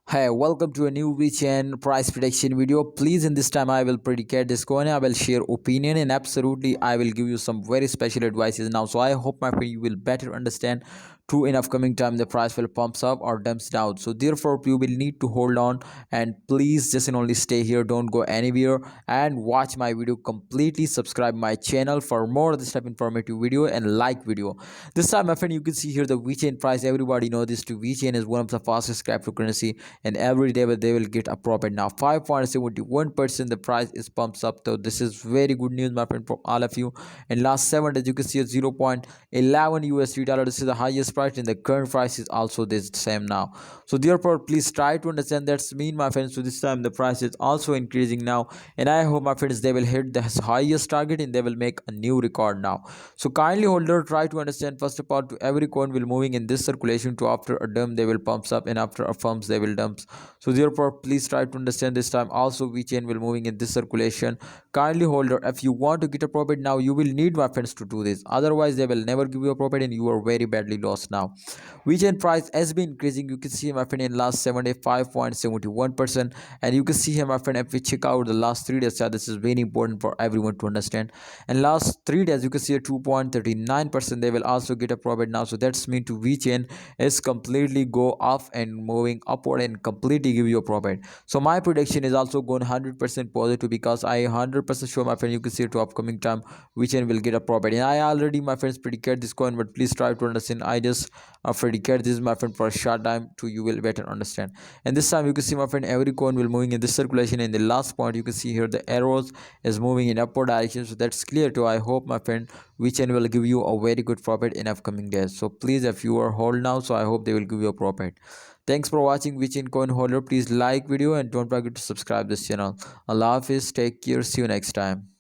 Hey, welcome to a new Vechain price prediction video. Please, in this time, I will predicate this coin. I will share opinion and absolutely, I will give you some very special advices now. So I hope, my friend, you will better understand true in upcoming time the price will pumps up or dumps down. So therefore, you will need to hold on and please just and only stay here. Don't go anywhere and watch my video completely. Subscribe my channel for more of this type informative video and like video. This time, my friend, you can see here the Vechain price. Everybody know this. To Vechain is one of the fastest cryptocurrency and every day they will get a profit. Now 5.71% the price is pumps up, so this is very good news, my friend, for all of you. In last 7 days you can see a 0.11 USD dollar. This is the highest price and the current price is also this same now. So therefore please try to understand that's mean, my friends. So this time the price is also increasing now, and I hope, my friends, they will hit the highest target and they will make a new record now. So kindly holder, try to understand first of all, to every coin will moving in this circulation, to after a dump they will pumps up and after a firms they will dumps. So therefore please try to understand this time. Also Vechain will moving in this circulation. Kindly holder, if you want to get a profit now, you will need, my friends, to do this. Otherwise they will never give you a profit and you are very badly lost now. Vechain price has been increasing. You can see, my friend, in last 7 days 5.71%, and you can see here, my friend, if we check out the last 3 days, yeah, this is very important for everyone to understand. And last 3 days you can see a 2.39% they will also get a profit now. So that's mean to Vechain is completely go up and moving upward and completely give you a profit. So my prediction is also going 100% positive, because I 100% sure, my friend, you can see to upcoming time Vechain will get a profit. And I already, my friends, predicted this coin, but please try to understand. I just predicate this, my friend, for a short time to you will better understand. And this time you can see, my friend, every coin will moving in this circulation. In the last point you can see here the arrows is moving in upward direction, so that's clear too. I hope, my friend, Vechain will give you a very good profit in upcoming days. So please, if you are hold now, so I hope they will give you a profit. Thanks for watching Vechain coin holder. Please like video and don't forget to subscribe this channel. Allah Hafiz, take care, see you next time.